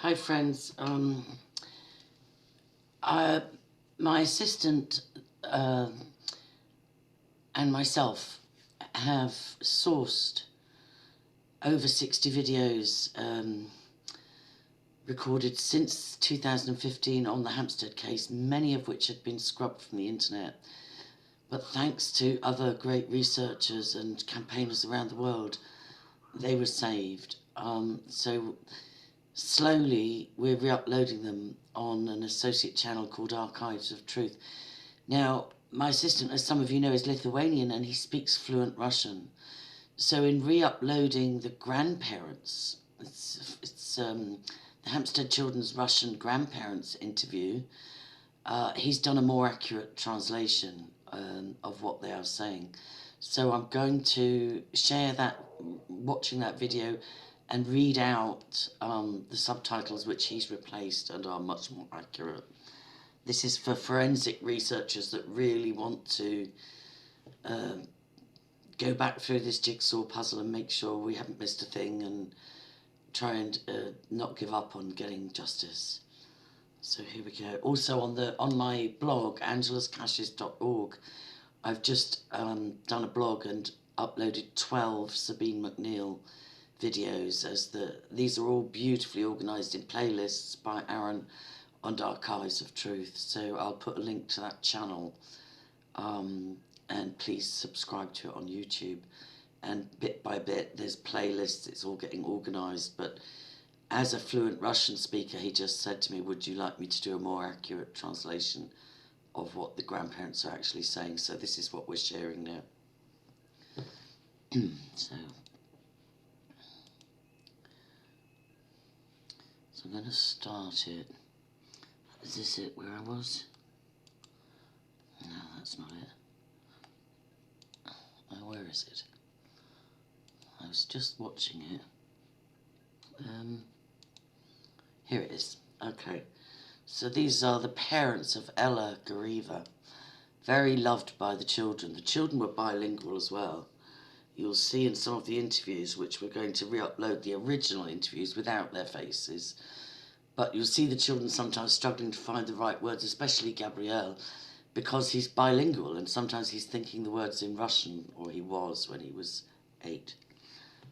Hi friends, my assistant and myself have sourced over 60 videos recorded since 2015 on the Hampstead case, many of which had been scrubbed from the internet. But thanks to other great researchers and campaigners around the world, they were saved. So slowly we're re-uploading them on an associate channel called Archives of Truth. Now, my assistant, as some of you know, is Lithuanian and he speaks fluent Russian. So in re-uploading the grandparents, it's the Hampstead Children's Russian grandparents interview, he's done a more accurate translation of what they are saying. So I'm going to share that, watching that video, and read out the subtitles which he's replaced and are much more accurate. This is for forensic researchers that really want to go back through this jigsaw puzzle and make sure we haven't missed a thing and try and not give up on getting justice. So here we go. Also on my blog, angelascaches.org, I've just done a blog and uploaded 12 Sabine McNeill videos. These are all beautifully organised in playlists by Aaron on Archives of Truth. So I'll put a link to that channel, and please subscribe to it on YouTube. And bit by bit, there's playlists. It's all getting organised. But as a fluent Russian speaker, he just said to me, "Would you like me to do a more accurate translation of what the grandparents are actually saying?" So this is what we're sharing now. So I'm going to start it. Is this it where I was? No, that's not it. Oh, where is it? I was just watching it. Here it is. Okay. So these are the parents of Ella Gariva. Very loved by the children. The children were bilingual as well. You'll see in some of the interviews, which we're going to re-upload the original interviews without their faces. But you'll see the children sometimes struggling to find the right words, especially Gabriel, because he's bilingual and sometimes he's thinking the words in Russian, or he was when he was 8.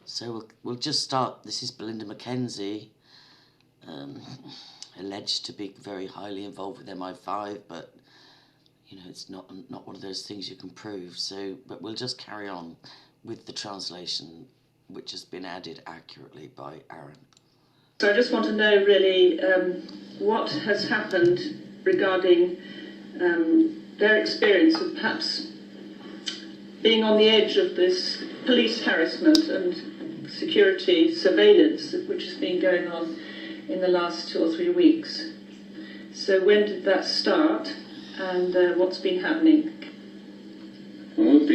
So we'll just start. This is Belinda Mackenzie, alleged to be very highly involved with MI5, but you know, it's not one of those things you can prove. So, but we'll just carry on with the translation, which has been added accurately by Aaron. So I just want to know really what has happened regarding their experience of perhaps being on the edge of this police harassment and security surveillance which has been going on in the last 2 or 3 weeks. So when did that start and what's been happening? We've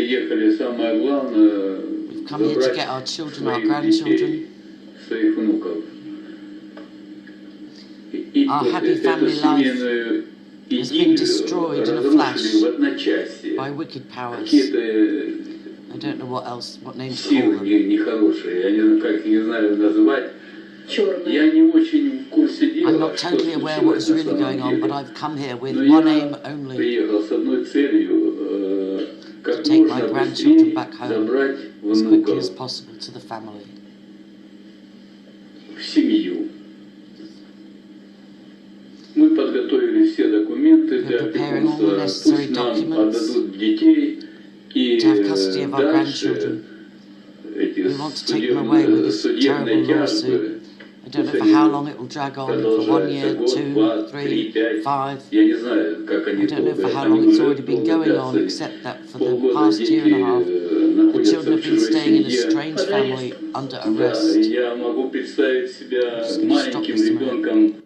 come here to get our children, our grandchildren. Our happy family life has been destroyed in a flash by wicked powers. I don't know what name to call them. I'm not totally aware what is really going on, but I've come here with one aim only: to take my grandchildren back home as quickly as possible to the family. We're preparing all the necessary documents to have custody of our grandchildren. We want to take them away with this terrible lawsuit. I don't know for how long it will drag on, for 1 year, 2, 3, 5. I don't know for how long it's already been going on, except that for the past year and a half, the children have been staying in a strange family under arrest. I'm just going to stop this a minute.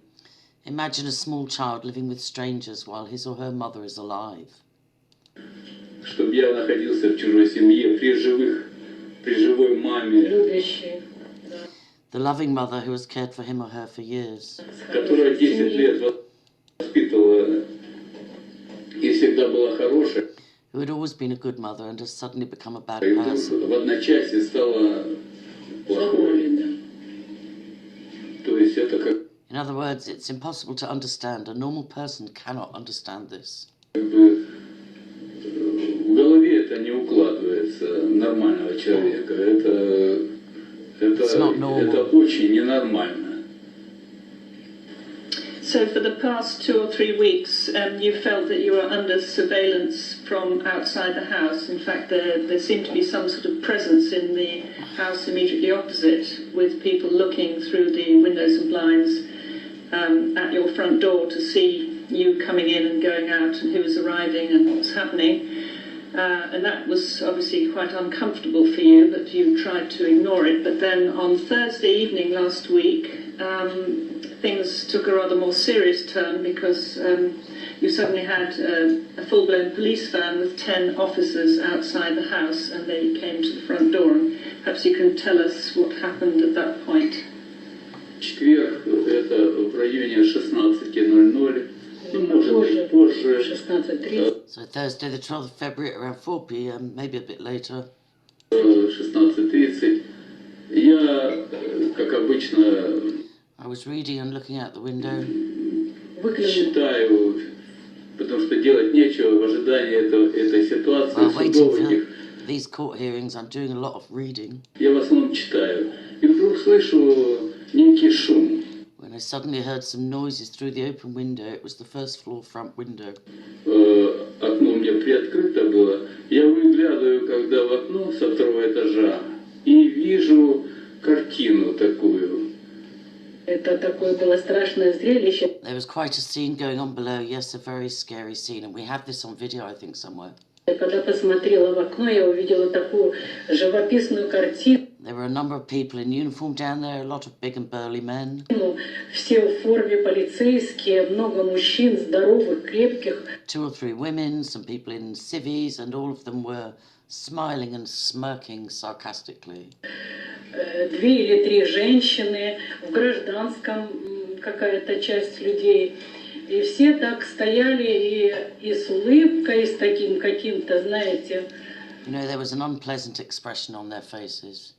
Imagine a small child living with strangers while his or her mother is alive. The loving mother who has cared for him or her for years. Who had always been a good mother and has suddenly become a bad person. In other words, it's impossible to understand. A normal person cannot understand this. В голове это не укладывается нормального человека. Это очень ненормально. So for the past 2 or 3 weeks, you felt that you were under surveillance from outside the house. In fact, there seemed to be some sort of presence in the house immediately opposite, with people looking through the windows and blinds at your front door to see you coming in and going out and who was arriving and what was happening. And that was obviously quite uncomfortable for you, but you tried to ignore it. But then on Thursday evening last week, things took a rather more serious turn, because you suddenly had a full-blown police van with 10 officers outside the house, and they came to the front door. And perhaps you can tell us what happened at that point. Четверг, это в районе 16:00, может быть позже. 16:30. So Thursday the 12th of February at around 4 p.m, maybe a bit later. 16:30. Я, как обычно, I was reading and looking out the window. Читаю, потому что делать нечего в ожидании этой ситуации While waiting судовых. for these court hearings, I'm doing a lot of reading. Я в основном читаю. И вдруг слышу некий шум. When I suddenly heard some noises through the open window, it was the first floor front window. Окно у меня приоткрыто было. Я выглядываю, когда в окно со 2-го этажа, и вижу картину такую. Это такое было страшное зрелище. There was quite a scene going on below. Yes, a very scary scene, and we have this on video, I think, somewhere. Когда посмотрела в окно, я увидела такую живописную картину. There were a number of people in uniform down there, a lot of big and burly men. Все в форме полицейские, много мужчин, здоровых, крепких. 2 or 3 women, some people in civvies, and all of them were smiling and smirking sarcastically. 2 или 3 женщины, в гражданском какая-то часть людей. И все так стояли и с улыбкой, и с таким каким-то, знаете... You know, there was an unpleasant expression on their faces.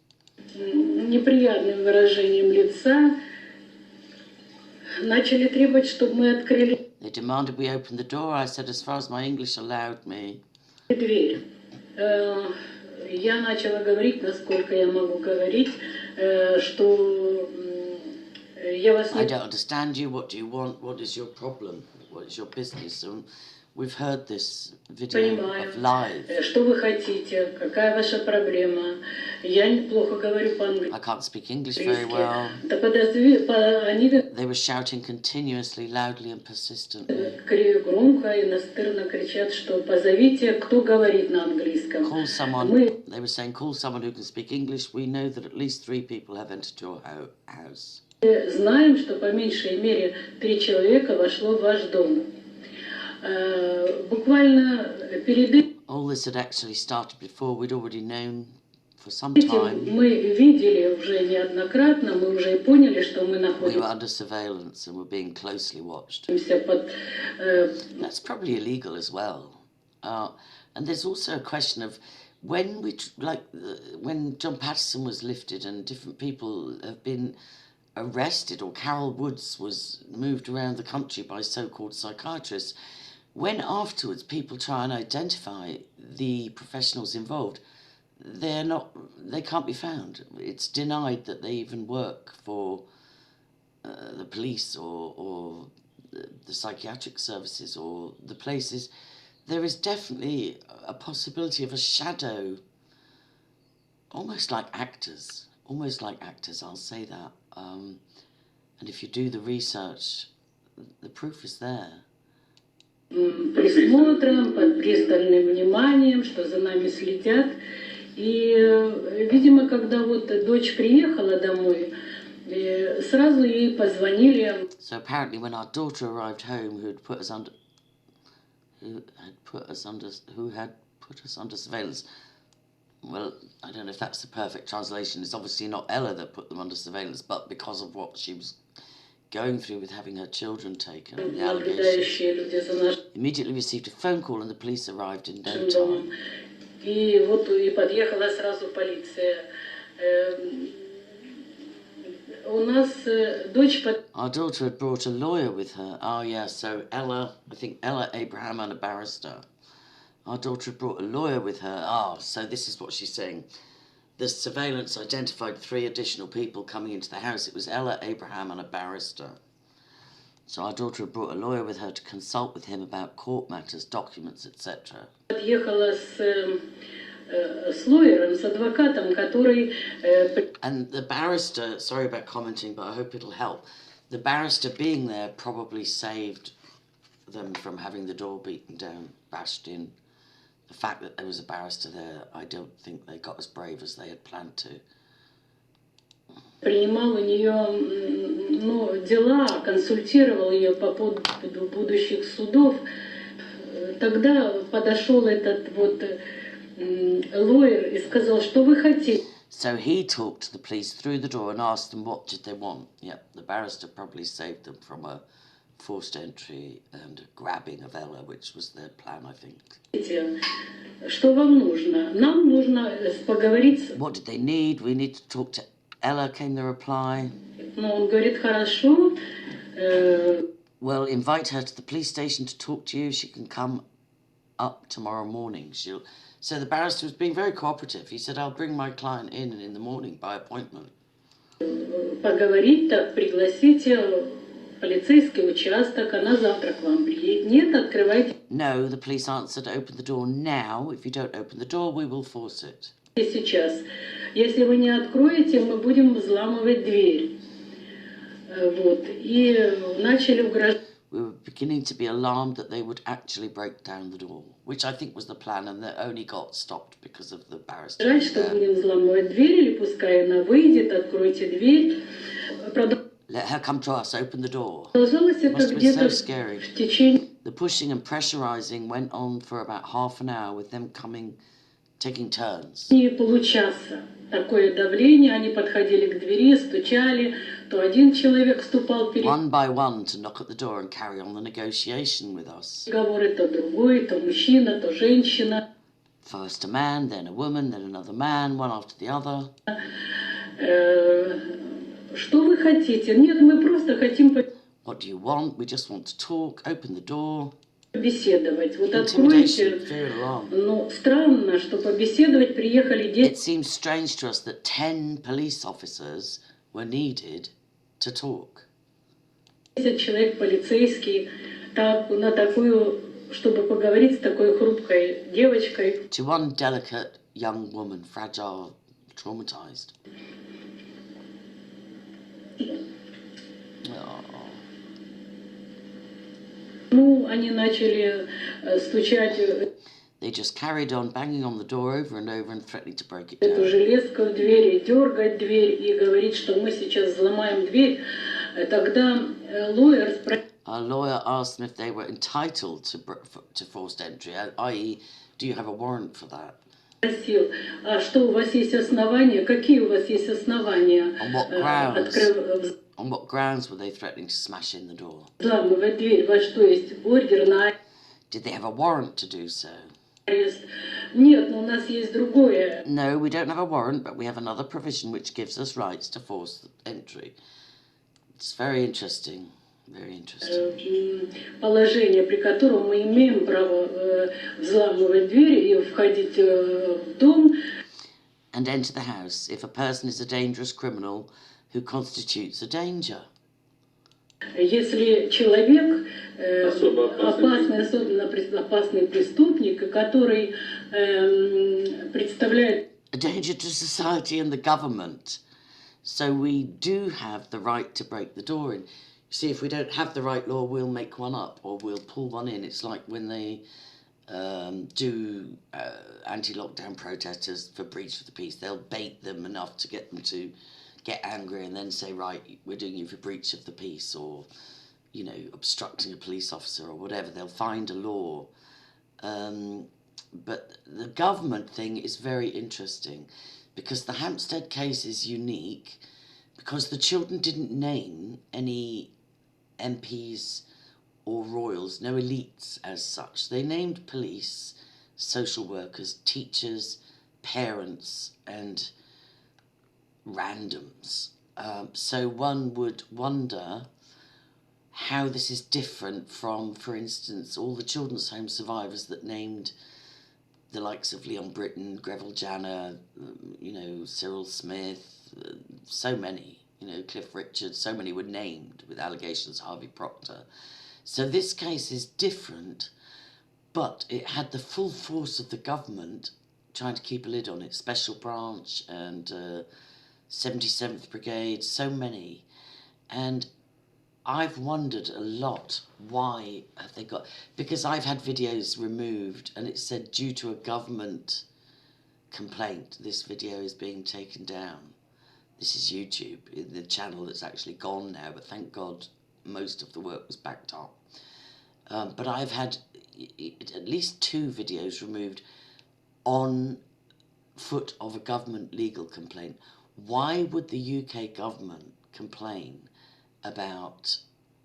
Неприятным выражением лица. Начали требовать, чтобы мы открыли They demanded we open the door. I said, as far as my English allowed me. дверь. Я начала говорить, насколько я могу говорить, что я вас I не... don't understand you. What do you want? What is your problem? What is your business? And we've heard this video Понимаю, of live. что вы хотите, какая ваша проблема. Я неплохо говорю по-английски. I can't speak English very well. Да они They were shouting continuously, loudly and persistently. громко и настырно кричат, что позовите, кто говорит на английском. Call someone. They were saying, call someone who can speak English. We know that at least 3 people have entered your house. Знаем, что по меньшей мере 3 человека вошло в ваш дом. Буквально перед All this had actually started before. We'd already known for some этим time. мы видели уже неоднократно, мы уже и поняли, что мы We were находимся under surveillance and were being closely watched. под... That's probably illegal as well. And there's also a question of when when John Patterson was lifted and different people have been arrested, or Carol Woods was moved around the country by so-called psychiatrists, when afterwards people try and identify the professionals involved, they can't be found. It's denied that they even work for the police or the psychiatric services or the places. There is definitely a possibility of a shadow, almost like actors, I'll say that. And if you do the research, the proof is there. Присмотром, под пристальным вниманием, что за нами следят. И, видимо, когда вот дочь приехала домой, сразу ей позвонили. So apparently, when our daughter arrived home, who had put us under surveillance. Well, I don't know if that's the perfect translation. It's obviously not Ella that put them under surveillance, but because of what she was going through with having her children taken, the allegations. Immediately received a phone call and the police arrived in no time. И вот и подъехала сразу полиция. у нас дочь Our daughter had brought a lawyer with her. Oh, yeah, so Ella, I think Ella Abraham and a barrister. Our daughter had brought a lawyer with her. Oh, so this is what she's saying. The surveillance identified 3 additional people coming into the house. It was Ella Abraham and a barrister. So our daughter had brought a lawyer with her to consult with him about court matters, documents, etc. подъехала с лоером, с адвокатом, который... And the barrister, sorry about commenting, but I hope it'll help. The barrister being there probably saved them from having the door beaten down, bashed in. The fact that there was a barrister there, I don't think they got as brave as they had planned to. Принимал у нее дела, консультировал ее по поводу будущих судов. Тогда подошел этот вот лоер и сказал, что вы хотите. So he talked to the police through the door and asked them what did they want. Yep, the barrister probably saved them from a forced entry and grabbing of Ella, which was their plan, I think. Что вам нужно? Нам нужно поговорить. What did they need? We need to talk to Ella, came the reply. Ну, он говорит, хорошо. Well, invite her to the police station to talk to you. She can come up tomorrow morning. So the barrister was being very cooperative. He said, I'll bring my client in the morning by appointment. Поговорить, так, пригласите полицейский участок, она завтра к вам приедет. Нет, открывайте. No, the police answered, open the door now. If you don't open the door, we will force it. Сейчас. Если вы не откроете, мы будем взламывать дверь. Вот. И начали угрожать. We were beginning to be alarmed that they would actually break down the door, which I think was the plan, and that only got stopped because of the barrister. Что будем взламывать дверь, или пускай она выйдет, откройте дверь. Let her come to us, open the door. Продолжалось это Must have been so где-то scary. в течение... The pushing and pressurizing went on for about half an hour, with them taking turns. Получаса. Такое давление, они подходили к двери, стучали, то один человек вступал перед... One by one to knock at the door and carry on the negotiation with us. Переговоры, то другой, то мужчина, то женщина. First a man, then a woman, then another man, one after the other. Что вы хотите? Нет, мы просто хотим What do you want? We just want to talk. Open the door. побеседовать. Вот откройте. Ну, странно, что побеседовать приехали 10. It seems strange to us that 10 police officers were needed to talk. 10 человек полицейский так, на такую, чтобы поговорить с такой хрупкой девочкой. To one delicate young woman, fragile, traumatized. Ну, они начали стучать. They just carried on banging on the door over and over and threatening to break it Эту down. железку в двери, дергать дверь и говорить, что мы сейчас взломаем дверь. Тогда лоер спросил. Our lawyer asked them if they were entitled to forced entry, i.e., do you have a warrant for that? Спросил, а что у вас есть основания? Какие у вас есть основания? On what grounds? On what grounds were they threatening to smash in the door? Взламывать дверь. У вас что, есть ордер на Did they have a warrant to do so? арест? Нет, но у нас есть другое. No, we don't have a warrant, but we have another provision which gives us rights to forced entry. It's very interesting. Very interesting. Положение, при котором мы имеем право взламывать двери и входить в дом. And enter the house if a person is a dangerous criminal who constitutes a danger. Если человек опасный, особенно опасный преступник, который представляет a danger to society and the government. So we do have the right to break the door in. You see, if we don't have the right law, we'll make one up or we'll pull one in. It's like when they do anti-lockdown protesters for breach of the peace. They'll bait them enough to get them to get angry and then say, right, we're doing you for breach of the peace or, you know, obstructing a police officer or whatever. They'll find a law. But the government thing is very interesting because the Hampstead case is unique because the children didn't name any MPs or royals, no elites as such. They named police, social workers, teachers, parents and randoms. So one would wonder how this is different from, for instance, all the children's home survivors that named the likes of Leon Britton, Greville Janner, Cyril Smith, so many, Cliff Richards, so many were named with allegations, Harvey Proctor. So this case is different, but it had the full force of the government trying to keep a lid on it, Special Branch and 77th Brigade, so many. And I've wondered a lot, why have they got... Because I've had videos removed and it said due to a government complaint, this video is being taken down. This is YouTube, the channel that's actually gone now, but thank God most of the work was backed up. But I've had at least 2 videos removed on foot of a government legal complaint. Why would the UK government complain about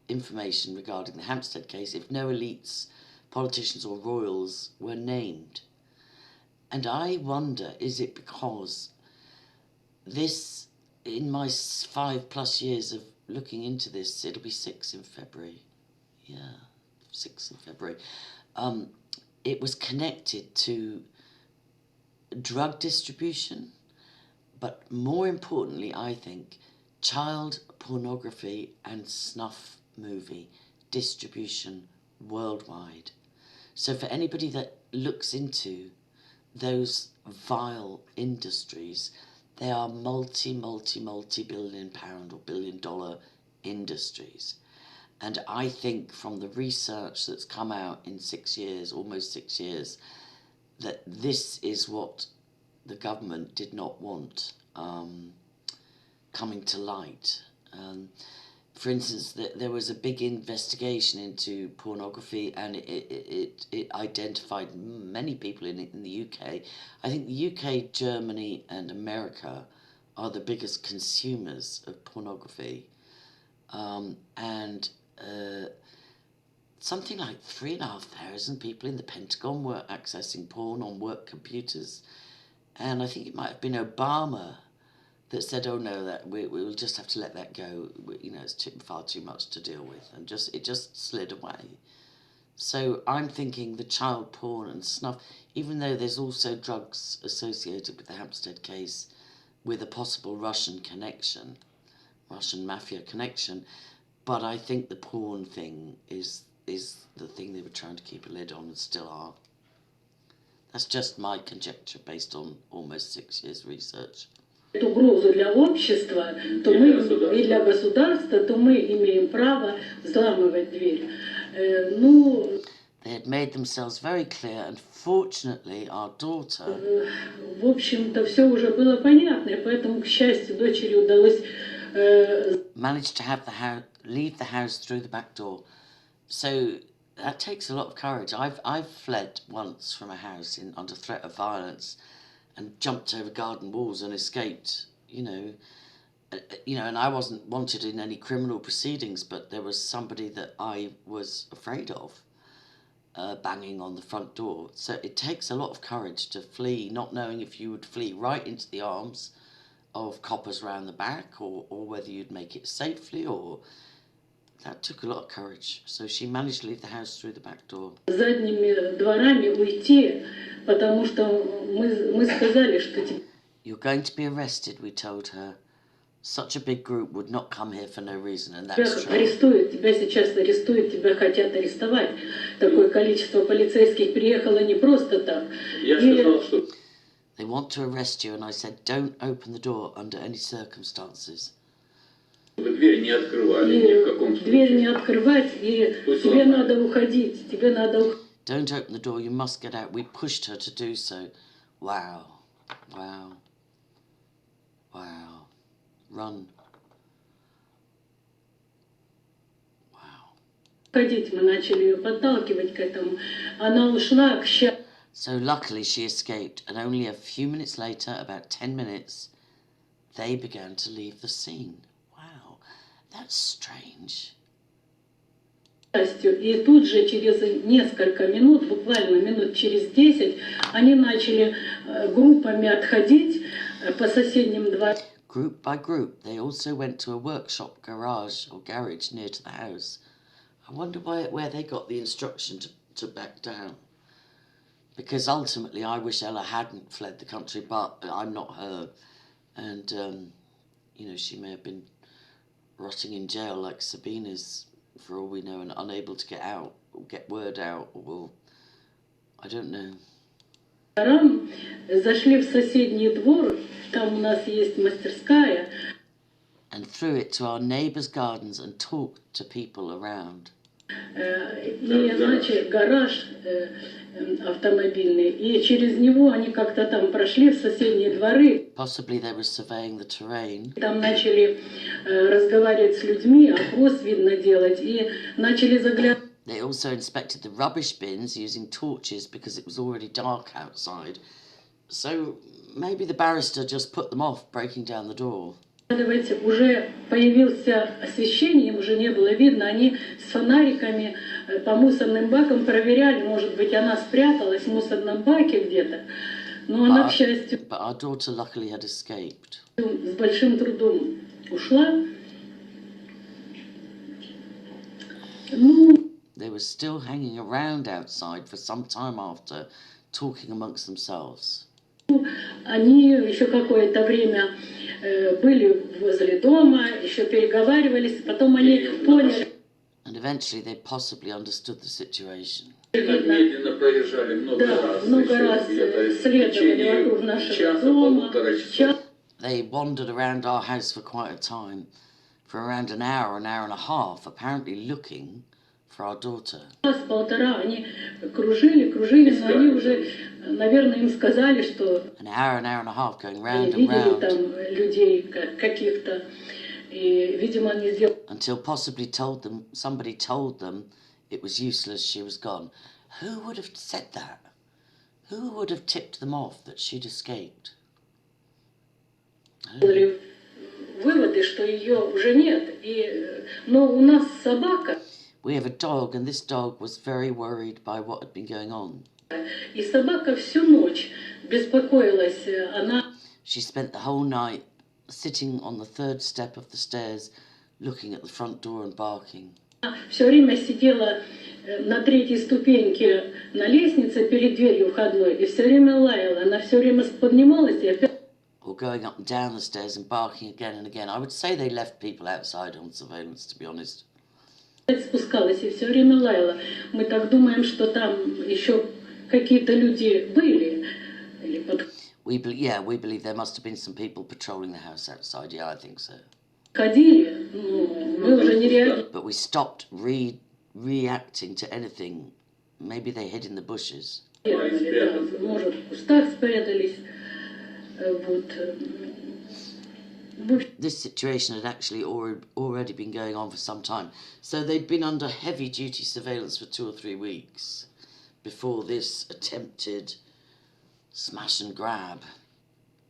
information regarding the Hampstead case if no elites, politicians or royals were named? And I wonder, is it because this, in my 5+ years of looking into this, it'll be 6 in February, 6 in February, it was connected to drug distribution, but more importantly, I think, child pornography and snuff movie distribution worldwide. So for anybody that looks into those vile industries, they are multi-billion pound or $billion industries. And I think from the research that's come out in 6 years, almost 6 years, that this is what the government did not want coming to light. For instance, there was a big investigation into pornography, and it identified many people in the UK. I think the UK, Germany and America are the biggest consumers of pornography. Something like 3,500 people in the Pentagon were accessing porn on work computers. And I think it might have been Obama that said, oh no, that we will just have to let that go. It's far too much to deal with. And it just slid away. So I'm thinking the child porn and snuff, even though there's also drugs associated with the Hampstead case with a possible Russian mafia connection, but I think the porn thing is the thing they were trying to keep a lid on and still are. That's just my conjecture based on almost 6 years research. Угрозу для общества, то мы и для государства, то мы имеем право взламывать дверь. They had made themselves very clear, and fortunately our daughter... В общем-то, все уже было понятно, и поэтому, к счастью, дочери удалось... managed to leave the house through the back door. So that takes a lot of courage. I've fled once from a house under threat of violence and jumped over garden walls and escaped, and I wasn't wanted in any criminal proceedings, but there was somebody that I was afraid of banging on the front door. So it takes a lot of courage to flee, not knowing if you would flee right into the arms of coppers round the back or whether you'd make it safely, or that took a lot of courage. So she managed to leave the house through the back door. Задними дворами уйти, потому что мы сказали, что... You're going to be arrested, we told her. Such a big group would not come here for no reason, and that's true. Арестуют, тебя сейчас арестуют, тебя хотят арестовать. Такое количество полицейских приехало не просто так. Я сказал, что... They want to arrest you, and I said, don't open the door under any circumstances. Дверь не открывали ни в каком случае. Дверь не открывать, и тебе надо уходить, тебе надо уходить. Don't open the door, you must get out. We pushed her to do so. Wow. Run. Wow. Уходить, мы начали ее подталкивать к этому. Она ушла, к счастью. So luckily she escaped, and only a few minutes later, about 10 minutes, they began to leave the scene. Wow, that's strange. И тут же через несколько минут, буквально минут через 10, они начали группами отходить по соседним дворам. group by group, they also went to a workshop garage near to the house. I wonder where they got the instruction to back down. Because ultimately, I wish Ella hadn't fled the country, but I'm not her. And, you know, she may have been rotting in jail like Sabine is, for all we know, and unable to get out, or get word out, or, I don't know. Зашли в соседний двор, там у нас есть мастерская. And threw it to our neighbours' gardens and talked to people around. И начали гараж автомобильный, и через него они как-то там прошли в соседние дворы. Possibly they were surveying the terrain. Там начали разговаривать с людьми, опрос, видно, делать, и начали заглядывать. They also inspected the rubbish bins using torches because it was already dark outside. So maybe the barrister just put them off breaking down the door. Уже появился освещение, им уже не было видно. Они с фонариками по мусорным бакам проверяли, может быть, она спряталась в мусорном баке где-то. Но она, к счастью, But our daughter luckily had escaped. с большим трудом ушла. They were still hanging around outside for some time after, talking amongst themselves. Они еще какое-то время были возле дома, еще переговаривались, потом они поняли. And eventually they possibly understood the situation. Медленно проезжали много раз. Много раз следовали вокруг нашего дома. They wandered around our house for quite a time, for around an hour and a half, apparently looking for our daughter. Полтора они кружили, но они уже, наверное, им сказали, что An hour and a half going round and видели round. там людей каких-то, и, видимо, они сделали. Until possibly somebody told them it was useless, she was gone. Who would have said that? Who would have tipped them off that she'd escaped? Выводы, что ее уже нет. Но у нас собака. We have a dog, and this dog was very worried by what had been going on. И собака всю ночь беспокоилась. Она. She spent the whole night sitting on the third step of the stairs, looking at the front door and barking. Все время сидела на третьей ступеньке на лестнице перед дверью входной и все время лаяла. Она все время поднималась и опять. Or going up and down the stairs and barking again and again. I would say they left people outside on surveillance, to be honest. Спускалась и все время лаяла. Мы так думаем, что там еще какие-то люди были. We believe there must have been some people patrolling the house outside. Yeah, I think so. Ходили, мы уже не реагировали. But we stopped reacting to anything. Maybe they hid in the bushes. Может, в кустах спрятались. This situation had actually already been going on for some time. So they'd been under heavy-duty surveillance for 2 or 3 weeks before this attempted smash and grab.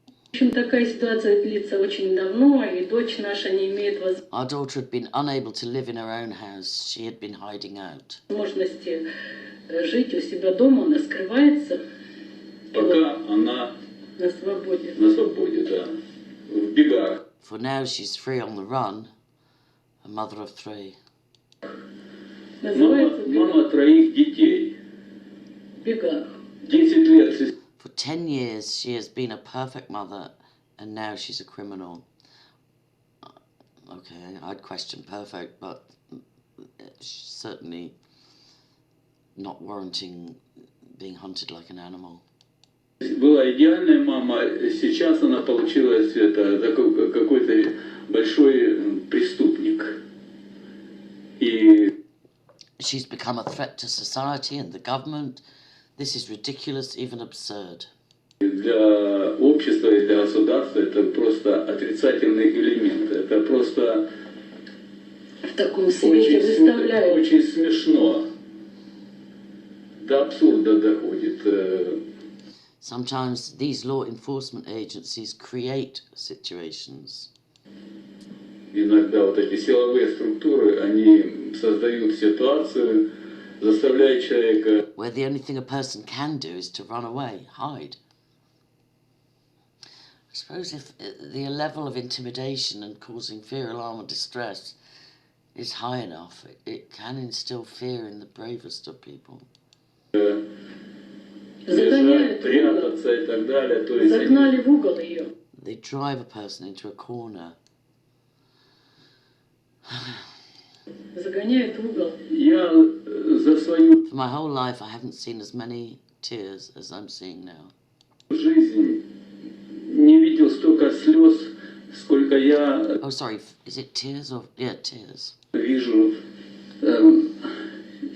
В общем, такая ситуация длится очень давно, и дочь наша не имеет Our daughter had been unable to live in her own house. She had been hiding out. возможности жить у себя дома, она скрывается. Пока она на свободе. На свободе, да. В бегах. For now she's free on the run, a mother of 3. Мама 3 детей. В бегах. 10 лет. For 10 years she has been a perfect mother, and now she's a criminal. Okay, I'd question perfect, but certainly not warranting being hunted like an animal. Была идеальная мама, сейчас она получилась какой-то большой преступник. И she's become a threat to society and the government. This is ridiculous, even absurd. Для общества и для государства это просто отрицательный элемент. Это просто в таком свете выставляют. Очень смешно. До абсурда доходит. Sometimes these law enforcement agencies create situations. Иногда вот эти силовые структуры, они создают ситуацию, заставляя человека... Where the only thing a person can do is to run away, hide. suppose if the level of intimidation and causing fear, alarm, or distress is high enough, it can instill fear in the bravest of people. Бежать, прятаться и так далее. То есть Загнали в угол ее. They drive a person into a corner. Загоняют в угол. я за свою For my whole life, I haven't seen as many tears as I'm seeing now. жизнь не видел столько слез, сколько я Oh, sorry, is it tears or... Yeah, tears. вижу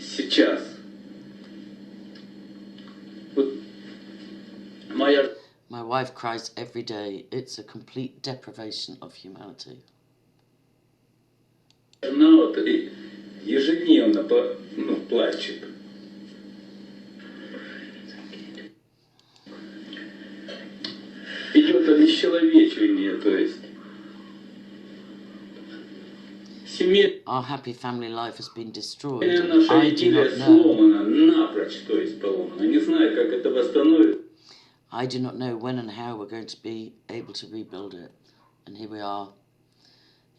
сейчас. Вот моя My wife cries every day. It's a complete deprivation of humanity. жена вот ежедневно плачет. Идет обесчеловечивание, то есть семейная Our happy family life has been destroyed. And наша I do идиллия not know. сломана, напрочь, то есть поломана. Не знаю, как это восстановить. I do not know when and how we're going to be able to rebuild it. And here we are.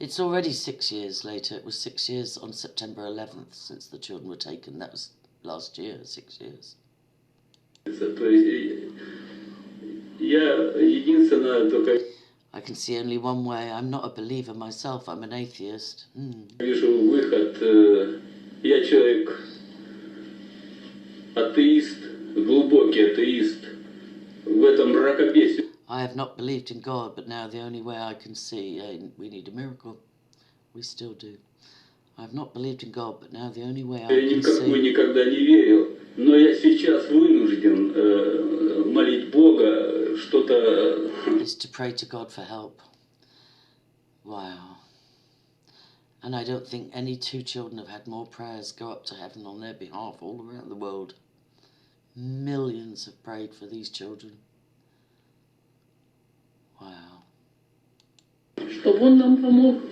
It's already 6 years later. It was 6 years on September 11th since the children were taken. That was last year, 6 years. То есть я единственное только I can see only one way. I'm not a believer myself. I'm an atheist. вижу выход. Я человек атеист, глубокий атеист. В этом мракобесии. I have not believed in God, but now the only way I can see, we need a miracle. We still do. I have not believed in God, but now the only way I Я can никакой see никогда не верил, но я сейчас вынужден молить Бога что-то. is to pray to God for help. Wow. And I don't think any two children have had more prayers go up to heaven on their behalf all around the world. Millions have prayed for these children. Wow. Чтобы он нам помог.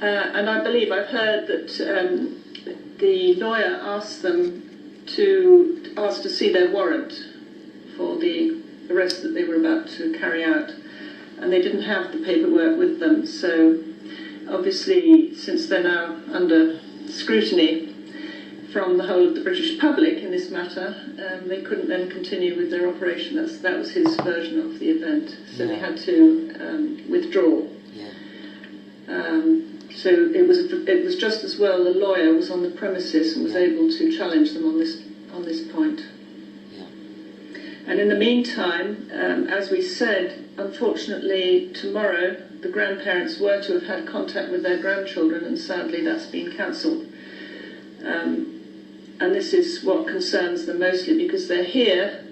And I believe I've heard that the lawyer asked them to see their warrant for the arrest that they were about to carry out, and they didn't have the paperwork with them. So obviously, since they're now under scrutiny from the whole of the British public in this matter, they couldn't then continue with their operation. That was his version of the event. So they had to withdraw. Yeah. So it was just as well the lawyer was on the premises and was able to challenge them on this point. Yeah. And in the meantime, as we said, unfortunately tomorrow the grandparents were to have had contact with their grandchildren, and sadly that's been cancelled. And this is what concerns them mostly, because they're here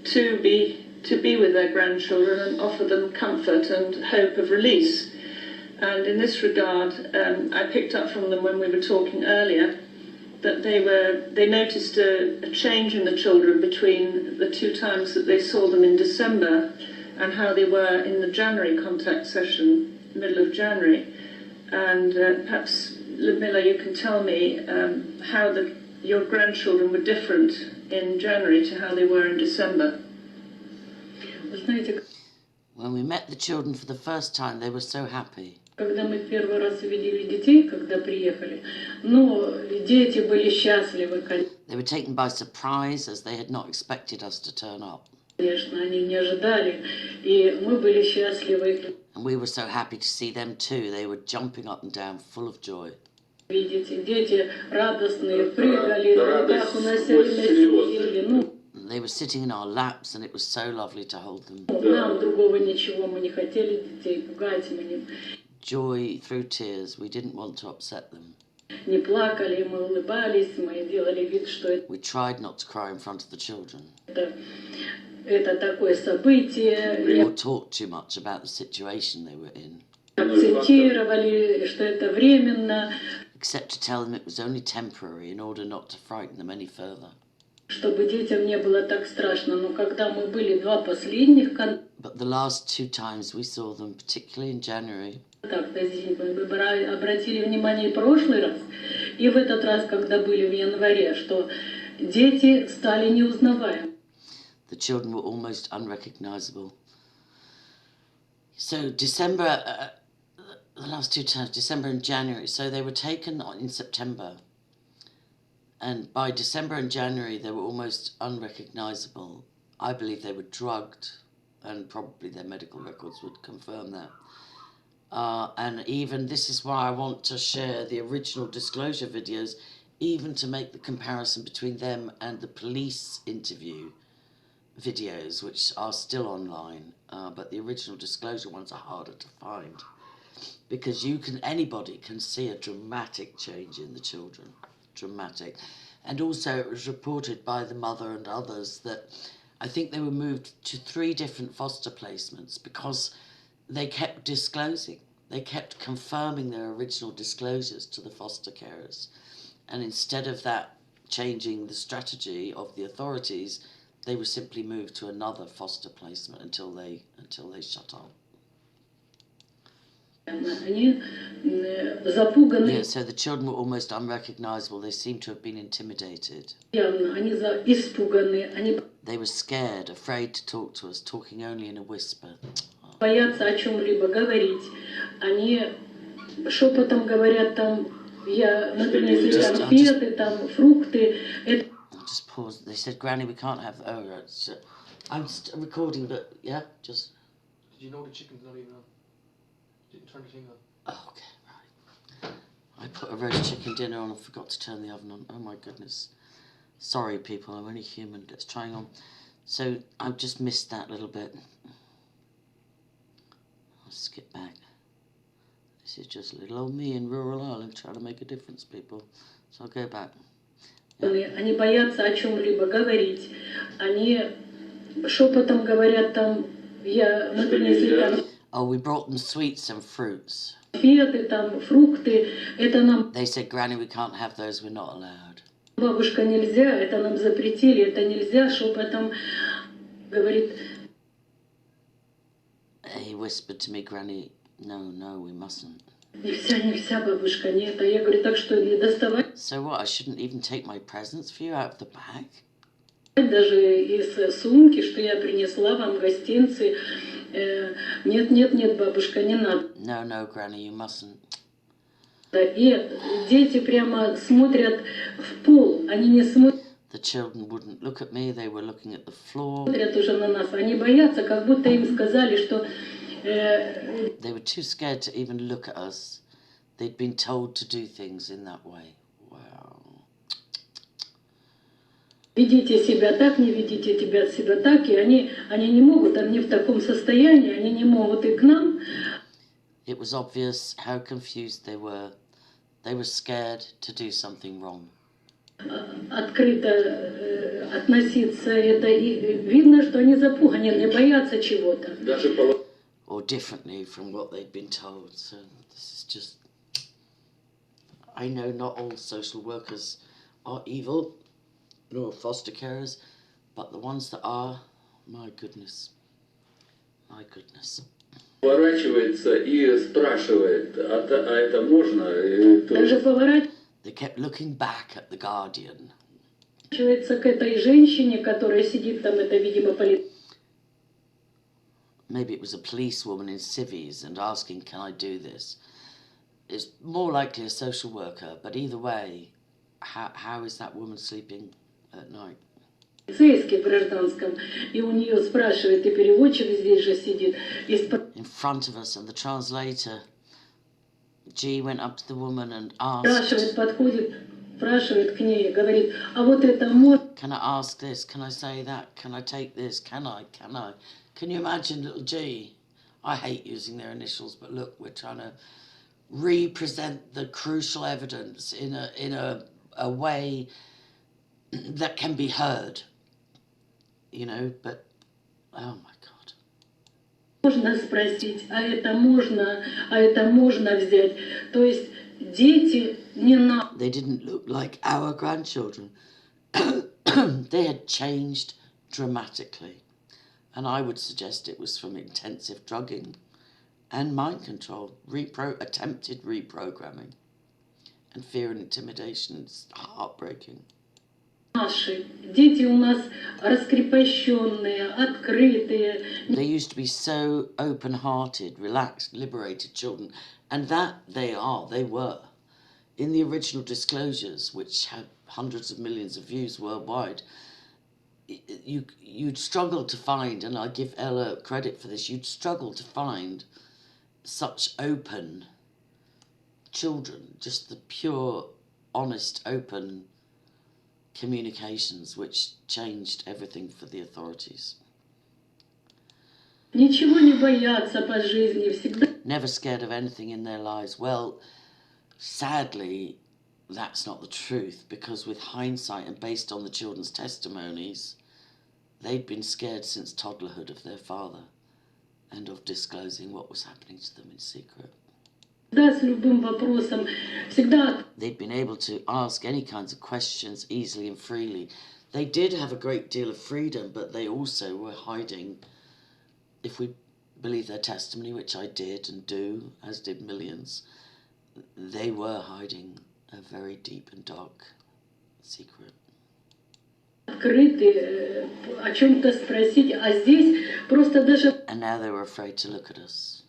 to be with their grandchildren and offer them comfort and hope of release. And in this regard, I picked up from them when we were talking earlier that they noticed a change in the children between the two times that they saw them in December and how they were in the January contact session, middle of January. And perhaps, Ludmilla, you can tell me how your grandchildren were different in January to how they were in December. When we met the children for the first time, they were so happy. Когда мы первый раз увидели детей, когда приехали, дети были счастливы, They were taken by surprise, as they had not expected us to turn up. конечно, они не ожидали, и мы были счастливы. And we were so happy to see them too. They were jumping up and down, full of joy. Видите, дети радостные, прыгали, на руках уносили, сидели. They were sitting in our laps, and it was so lovely to hold them. Нам другого ничего, мы не хотели детей пугать, мы Joy through tears. We didn't want to upset them. не плакали, мы улыбались, мы делали вид, что We tried not to cry in front of the children. это такое событие. Or talk too much about the situation they were in. Акцентировали, что это временно. Except to tell them it was only temporary in order not to frighten them any further. Чтобы детям не было так страшно. Но когда мы были два последних But the last two times we saw them, particularly in January, мы обратили внимание и прошлый раз, и в этот раз, когда были в январе, что дети стали неузнаваемы. The children were almost unrecognisable. So December, the last 2 terms, December and January, so they were taken in September. And by December and January, they were almost unrecognisable. I believe they were drugged, and probably their medical records would confirm that. And even, this is why I want to share the original disclosure videos, even to make the comparison between them and the police interview videos, which are still online, but the original disclosure ones are harder to find, because anybody can see a dramatic change in the children, dramatic. And also it was reported by the mother and others that I think they were moved to 3 different foster placements because they kept disclosing, they kept confirming their original disclosures to the foster carers. And instead of that changing the strategy of the authorities, they were simply moved to another foster placement until they shut up. Yeah, so the children were almost unrecognisable. They seemed to have been intimidated. They were scared, afraid to talk to us, talking only in a whisper. Боятся о чем-либо говорить. Они шепотом говорят там, например, если там конфеты, там фрукты. Just pause. They said, Granny, we can't have... Oh, right. So, I'm just recording, but yeah, just... Did you know the chicken's not even on? Didn't turn the thing on. Oh, okay, right. I put a roast chicken dinner on and forgot to turn the oven on. Oh my goodness. Sorry, people, I'm only human. Let's try on. So, I've just missed that little bit. I'll skip back. This is just little old me in rural Ireland trying to make a difference, people. So I'll go back. Они боятся о чем-либо говорить. Они шепотом говорят там, например, если там... Oh, we brought them sweets and fruits. Конфеты, там фрукты, это нам... They said, Granny, we can't have those, we're not allowed. Бабушка, нельзя, это нам запретили, это нельзя, шепотом говорит... He whispered to me, Granny, no, we mustn't. Нельзя, бабушка, нет. А я говорю, так что не доставать. So what, I shouldn't even take my presents for you out of the bag? Даже из сумки, что я принесла вам гостинцы. Нет, бабушка, не надо. No, Granny, you mustn't. И дети прямо смотрят в пол, они не смотрят. The children wouldn't look at me, they were looking at the floor. Смотрят уже на нас, они боятся, как будто им сказали, что... They were too scared to even look at us. They'd been told to do things in that way. Wow. Ведите себя так, не ведите себя так, и они не могут, они в таком состоянии, они не могут и к нам. It was obvious how confused they were. They were scared to do something wrong. Открыто относиться, это и видно, что они запуганы, они боятся чего-то. Or differently from what they'd been told. So this is just... I know not all social workers are evil, nor foster carers, but the ones that are, my goodness. My goodness. Поворачивается и спрашивает, а это можно? Даже They kept looking back at the guardian. Поворачивается к этой женщине, которая сидит там, это, видимо, Maybe it was a policewoman in civvies and asking, can I do this? It's more likely a social worker, but either way, how is that woman sleeping at night? полицейский в гражданском, и у нее спрашивает, и переводчик здесь же сидит. In front of us, and the translator, G went up to the woman and asked, спрашивает к ней, говорит, а вот это можно? Can I ask this? Can I say that? Can I take this? Can I? Can you imagine little G? I hate using their initials, but look, we're trying to represent the crucial evidence in a way that can be heard, you know, but, oh my God. Можно спросить, а это можно взять. То есть дети не на... They didn't look like our grandchildren. They had changed dramatically. And I would suggest it was from intensive drugging and mind control, attempted reprogramming. And fear and intimidation is heartbreaking. наши. Дети у нас раскрепощенные, открытые. They used to be so open-hearted, relaxed, liberated children, and that they were. In the original disclosures, which had hundreds of millions of views worldwide, you'd struggle to find, and I give Ella credit for this, you'd struggle to find such open children, just the pure, honest, open communications which changed everything for the authorities. Ничего не боятся по жизни, всегда. Never scared of anything in their lives. Well, sadly, that's not the truth, because with hindsight and based on the children's testimonies, they'd been scared since toddlerhood of their father and of disclosing what was happening to them in secret. С любым вопросом, всегда. They'd been able to ask any kinds of questions easily and freely. They did have a great deal of freedom, but they also were hiding, if we believe their testimony, which I did and do, as did millions, they were hiding a very deep and dark secret. Открыты, о чем-то спросить, а здесь просто даже. And now they were afraid to look at us.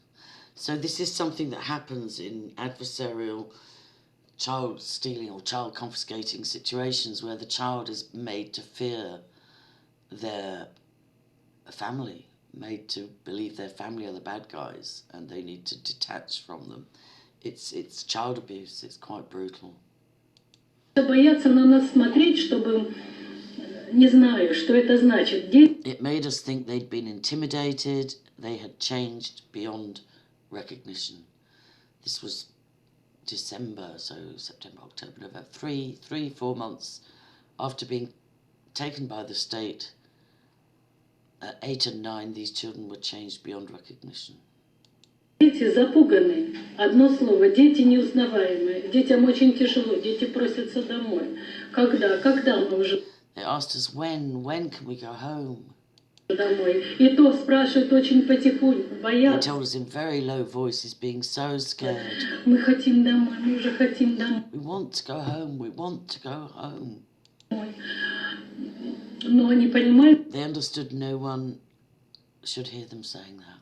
So this is something that happens in adversarial child stealing or child confiscating situations, where the child is made to fear their family, made to believe their family are the bad guys and they need to detach from them. It's child abuse. It's quite brutal. Боятся на нас смотреть, чтобы не знаю, что это значит. It made us think they'd been intimidated. They had changed beyond recognition. This was December, so September, October, November, 4 months after being taken by the state. At 8 and 9, these children were changed beyond recognition. Дети запуганы. Одно слово. Дети неузнаваемые. Детям очень тяжело. Дети просятся домой. Когда мы уже They asked us when can we go home? домой? И то спрашивают очень потихоньку, They боятся. told us in very low voices, being so scared. Мы хотим домой, мы уже хотим домой. We want to go home, we want to go home. Но они понимают, They understood no one should hear them saying that.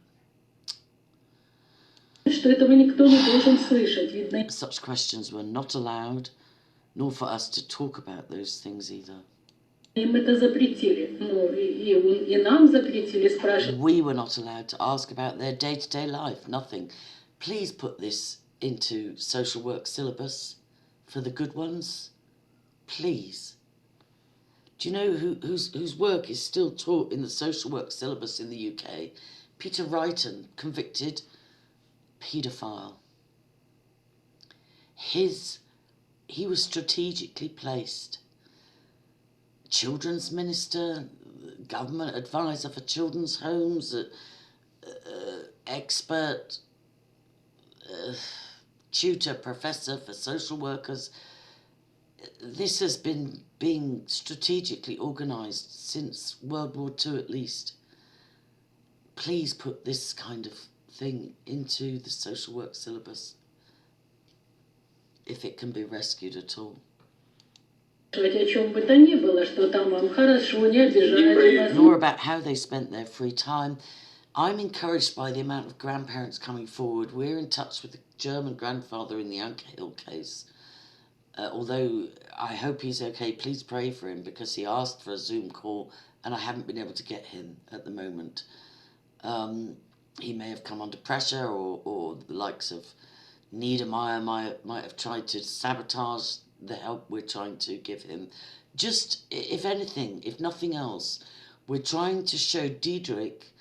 что этого никто не должен слышать. Видно, Such questions were not allowed, nor for us to talk about those things either. им это запретили. Ну, и нам запретили спрашивать. We were not allowed to ask about their day-to-day life, nothing. Please put this into social work syllabus for the good ones. Please. Do you know whose work is still taught in the social work syllabus in the UK? Peter Wrighton, convicted paedophile. He was strategically placed. Children's minister, government advisor for children's homes, expert, tutor, professor for social workers. This has been being strategically organised since World War II at least. Please put this kind of thing into the social work syllabus if it can be rescued at all. О чем бы то ни было, что там вам хорошо, не обижали вас. Nor about how they spent their free time. I'm encouraged by the amount of grandparents coming forward. We're in touch with the German grandfather in the Anke Hill case. Although I hope he's okay, please pray for him, because he asked for a Zoom call and I haven't been able to get him at the moment. He may have come under pressure, or the likes of Niedermeyer might have tried to sabotage the help we're trying to give him. Just, if anything, if nothing else, we're trying to show Diederik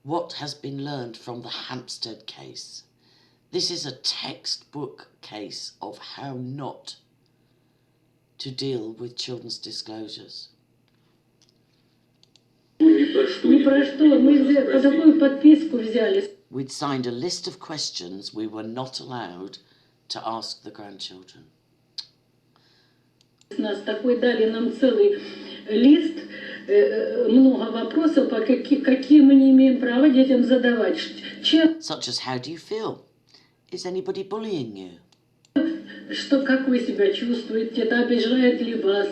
what has been learned from the Hampstead case. This is a textbook case of how not to deal with children's disclosures. Ни про что. Мы по такую подписку взяли. We'd signed a list of questions we were not allowed to ask the grandchildren. Нас такой дали нам целый лист, много вопросов, какие мы не имеем права детям задавать. Such as, how do you feel? Is anybody bullying you? как вы себя чувствуете, это обижает ли вас,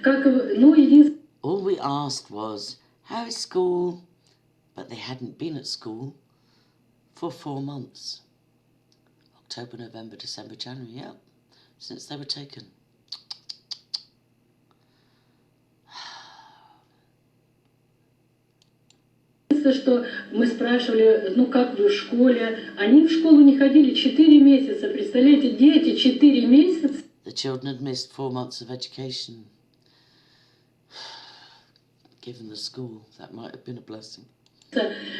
ну, единственное... All we asked was, how is school? But they hadn't been at school for 4 months. October, November, December, January, yeah, since they were taken. Что мы спрашивали, ну как вы в школе? Они в школу не ходили 4 месяца. Представляете, дети 4 месяца. The children had missed 4 months of education. Given the school, that might have been a blessing.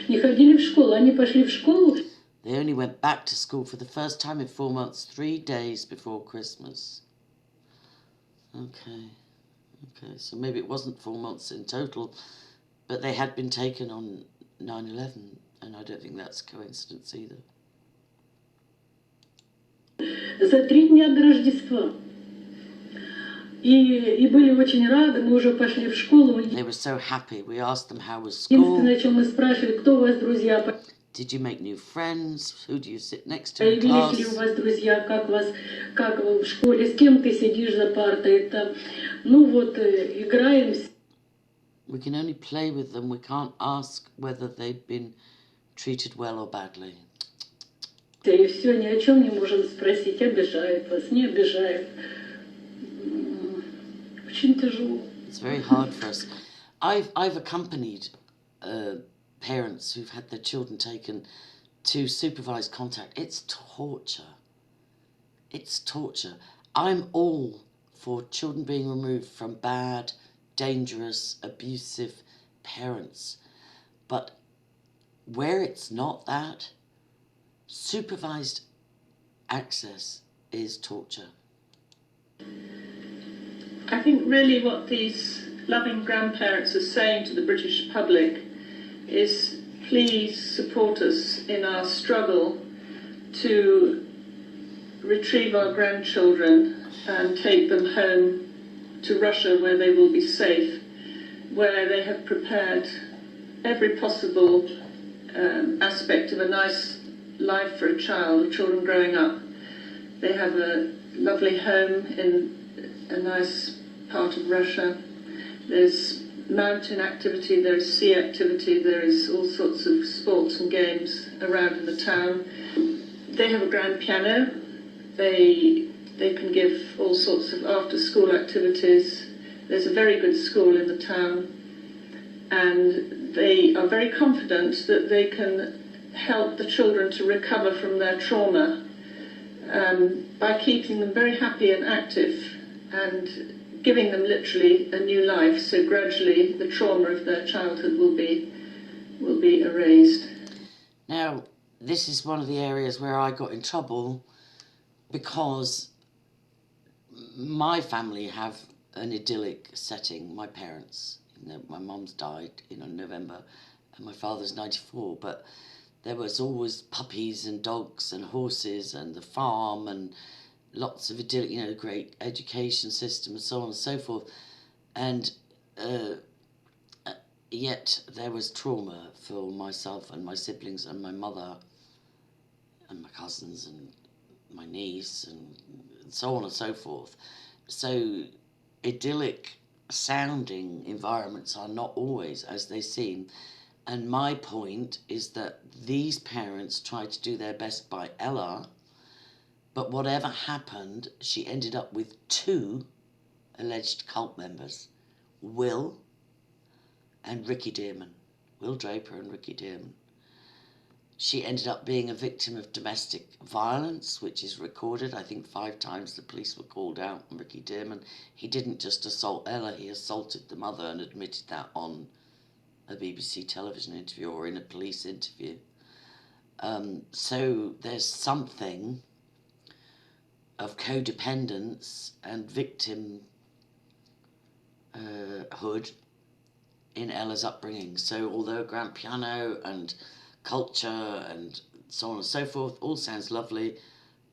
Не ходили в школу, они пошли в школу. They only went back to school for the first time in 4 months, 3 days before Christmas. Okay, so maybe it wasn't 4 months in total, but they had been taken on 9/11, and I don't think that's a coincidence either. За 3 дня до Рождества. И были очень рады, мы уже пошли в школу. They were so happy. We asked them how was school. Единственное, о чем мы спрашивали, кто у вас друзья? Did you make new friends? Who do you sit next to in class? Появились ли у вас друзья? Как вы в школе? С кем ты сидишь за партой? Это, ну вот, играем. We can only play with them. We can't ask whether they've been treated well or badly. И все, ни о чем не можем спросить, обижает вас, не обижает. Очень тяжело. It's very hard for us. I've accompanied parents who've had their children taken to supervised contact. It's torture. It's torture. I'm all for children being removed from bad, dangerous, abusive parents. But where it's not that, supervised access is torture. I think really what these loving grandparents are saying to the British public is please support us in our struggle to retrieve our grandchildren and take them home to Russia where they will be safe, where they have prepared every possible aspect of a nice life for a child, children growing up. They have a lovely home in a nice part of Russia. There's mountain activity, there is sea activity, there is all sorts of sports and games around in the town. They have a grand piano. They can give all sorts of after-school activities. There's a very good school in the town, and they are very confident that they can help the children to recover from their trauma by keeping them very happy and active and giving them literally a new life. So gradually the trauma of their childhood will be erased. Now, this is one of the areas where I got in trouble because my family have an idyllic setting. My parents, my mum's died in November and my father's 94, but there was always puppies and dogs and horses and the farm and lots of idyllic, great education system and so on and so forth. And yet there was trauma for myself and my siblings and my mother and my cousins and my niece and so on and so forth. So idyllic sounding environments are not always as they seem. And my point is that these parents tried to do their best by Ella, but whatever happened, she ended up with 2 alleged cult members, Will and Ricky Dearman, Will Draper and Ricky Dearman. She ended up being a victim of domestic violence, which is recorded. I think 5 times the police were called out on Ricky Dearman. He didn't just assault Ella, he assaulted the mother and admitted that on a BBC television interview or in a police interview. So there's something of codependence and victimhood in Ella's upbringing. So although grand piano and culture and so on and so forth all sounds lovely,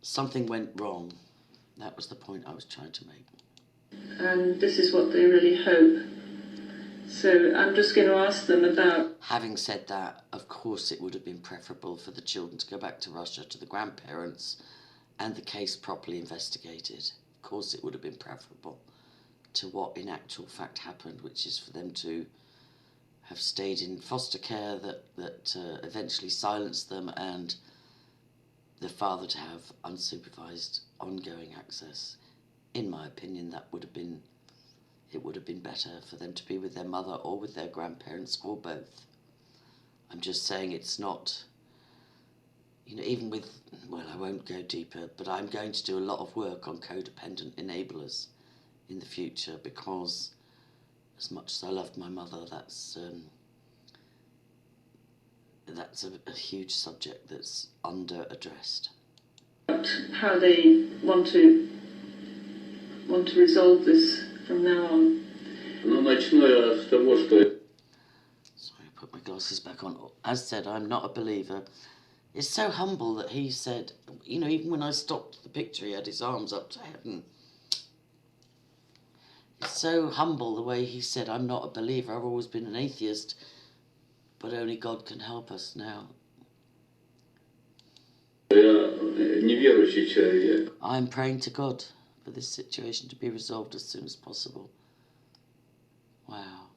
something went wrong. That was the point I was trying to make. And this is what they really hope. So I'm just going to ask them about... Having said that, of course it would have been preferable for the children to go back to Russia, to the grandparents, and the case properly investigated. Of course, it would have been preferable to what in actual fact happened, which is for them to have stayed in foster care that eventually silenced them, and the father to have unsupervised ongoing access. In my opinion, it would have been better for them to be with their mother or with their grandparents or both. I'm just saying it's not, even with, I won't go deeper, but I'm going to do a lot of work on codependent enablers in the future, because as much as I loved my mother, that's a huge subject that's under-addressed. How they want to resolve this from now on. Начну я с того, что... Sorry, I put my glasses back on. As said, I'm not a believer. It's so humble that he said, even when I stopped the picture, he had his arms up to heaven. It's so humble the way he said, I'm not a believer, I've always been an atheist, but only God can help us now. Я неверующий человек. I'm praying to God for this situation to be resolved as soon as possible. Wow.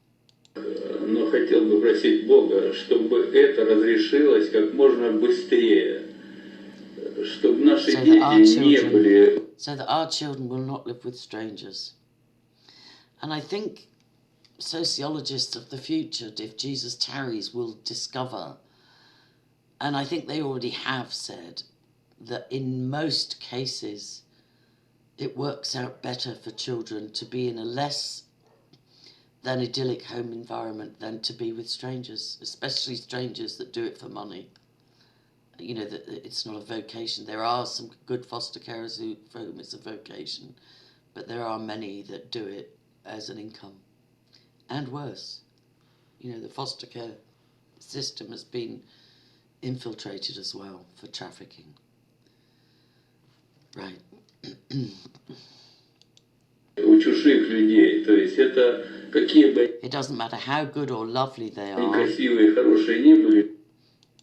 Но хотел бы просить Бога, чтобы это разрешилось как можно быстрее, чтобы наши дети не были... So that our children will not live with strangers. And I think sociologists of the future, if Jesus tarries, will discover, and I think they already have said, that in most cases it works out better for children to be in a less than idyllic home environment than to be with strangers, especially strangers that do it for money. That it's not a vocation. There are some good foster carers for whom it's a vocation, but there are many that do it as an income. And worse, the foster care system has been infiltrated as well for trafficking. Right. У чужих людей, то есть это какие бы It doesn't matter how good or lovely they они are. красивые, хорошие не были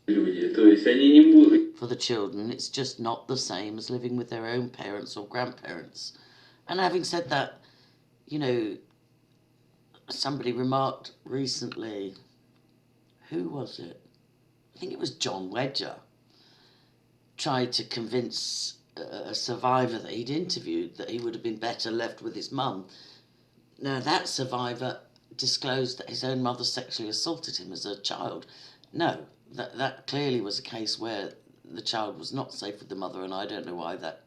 люди, то есть они не будут. For the children, it's just not the same as living with their own parents or grandparents. And having said that, somebody remarked recently, who was it? I think it was John Wedger, tried to convince a survivor that he'd interviewed that he would have been better left with his mum. Now, that survivor disclosed that his own mother sexually assaulted him as a child. No, that clearly was a case where the child was not safe with the mother, and I don't know why that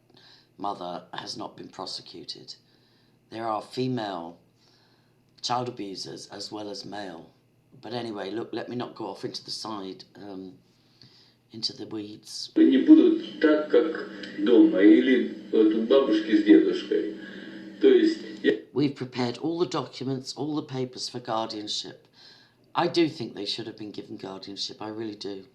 mother has not been prosecuted. There are female child abusers as well as male. But anyway, look, let me not go off into the side, into the weeds. Не будут так, как дома, или вот у бабушки с дедушкой. То есть... We've prepared all the documents, all the papers for guardianship. I do think they should have been given guardianship, I really do.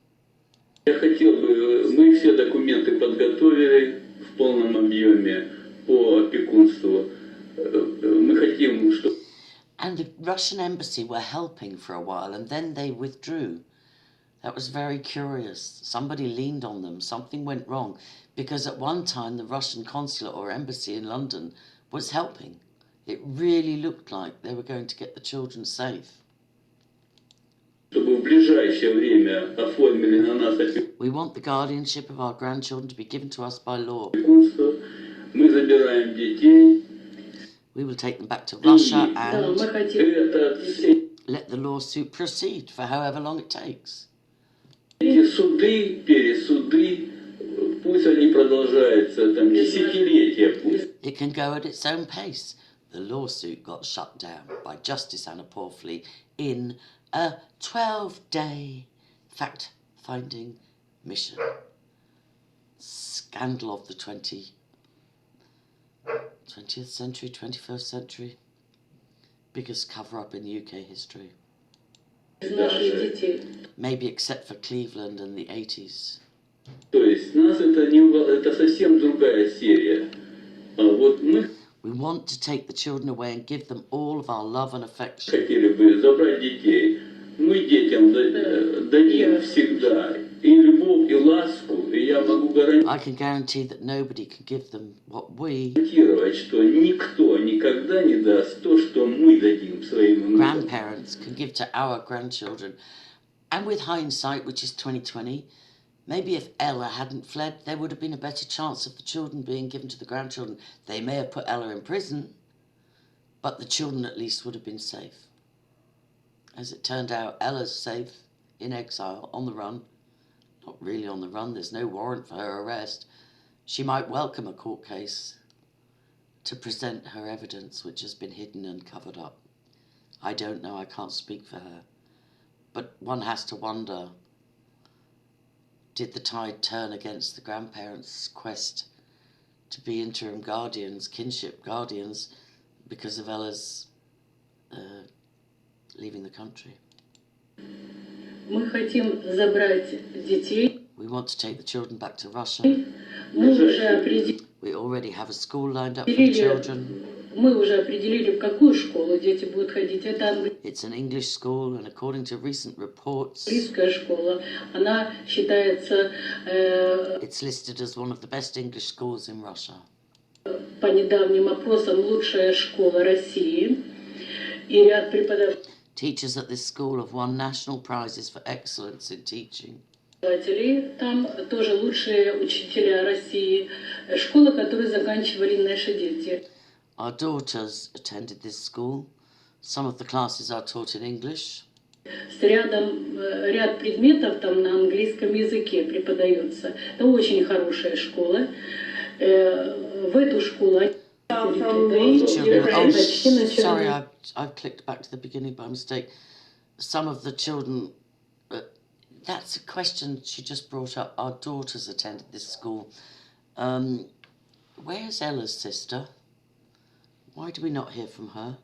Я хотел бы, мы все документы подготовили в полном объеме по опекунству. Мы хотим, чтобы... And the Russian embassy were helping for a while, and then they withdrew. That was very curious. Somebody leaned on them. Something went wrong. Because at one time, the Russian consulate or embassy in London was helping. It really looked like they were going to get the children safe. Чтобы в ближайшее время оформили на нас We want the guardianship of our grandchildren to be given to us by law. опекунство. Мы забираем детей. We will take them back to Russia and Это let the lawsuit proceed for however long it takes. эти суды, пересуды, пусть они продолжаются там десятилетия, пусть. It can go at its own pace. The lawsuit got shut down by Justice Anna Porfley in a 12-day fact-finding mission. Scandal of the 20th century, 21st century. Biggest cover-up in UK history. Maybe except for Cleveland in the 80s. То есть нас это совсем другая серия. Вот мы We want to take the children away and give them all of our love and affection. хотели бы забрать детей. Мы детям дадим всегда и любовь, и ласку. И я могу I can guarantee that nobody can give them what we, гарантировать, что никто никогда не даст то, что мы дадим своим внукам. grandparents, can give to our grandchildren. And with hindsight, which is 2020, maybe if Ella hadn't fled, there would have been a better chance of the children being given to the grandchildren. They may have put Ella in prison, but the children at least would have been safe. As it turned out, Ella's safe in exile, on the run. Not really on the run, there's no warrant for her arrest. She might welcome a court case to present her evidence, which has been hidden and covered up. I don't know, I can't speak for her. But one has to wonder, did the tide turn against the grandparents' quest to be interim guardians, kinship guardians, because of Ella's leaving the country? Мы хотим забрать детей. We want to take the children back to Russia. Мы уже определили, We already have a school lined up for the children. мы уже определили, в какую школу дети будут ходить. Это It's an English school, and according to recent reports, английская школа. Она считается it's listed as one of the best English schools in Russia. по недавним опросам лучшая школа России. И ряд преподавателей Teachers at this school have won national prizes for excellence in teaching. там тоже лучшие учителя России. Школа, которую заканчивали наши дети. Our daughters attended this school. Some of the classes are taught in English. С ряд предметов там на английском языке преподается. Это очень хорошая школа. В эту школу Children, sorry, I've clicked back to the beginning by mistake. Some of the children, that's a question she just brought up. Our daughters attended this school. Where's Ella's sister? Why do we not hear from her?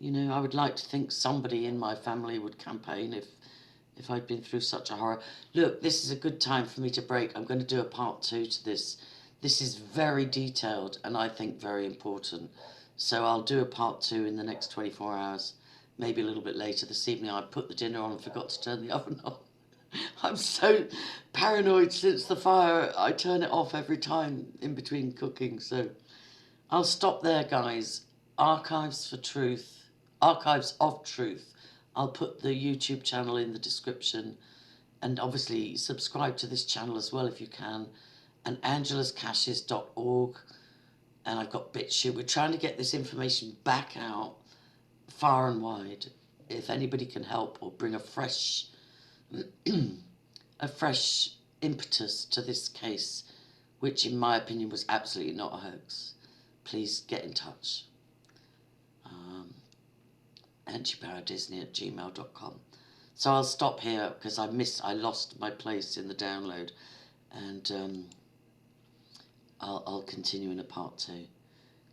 You know, I would like to think somebody in my family would campaign if I'd been through such a horror. Look, this is a good time for me to break. I'm going to do a part 2 to this. This is very detailed and I think very important. So I'll do a part 2 in the next 24 hours, maybe a little bit later this evening. I put the dinner on and forgot to turn the oven on. I'm so paranoid since the fire. I turn it off every time in between cooking. So I'll stop there, guys. Archives of Truth. I'll put the YouTube channel in the description. And obviously subscribe to this channel as well if you can. And angelascaches.org. And I've got BitChute. We're trying to get this information back out far and wide. If anybody can help or bring a fresh impetus to this case, which in my opinion was absolutely not a hoax, please get in touch. angiebarrow@gmail.com. So I'll stop here because I lost my place in the download, and I'll continue in a part 2.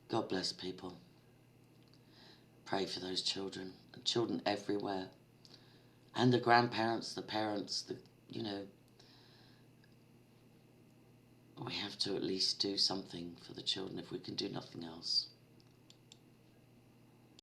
God bless people. Pray for those children, and children everywhere, and the grandparents, the parents, you know, we have to at least do something for the children if we can do nothing else.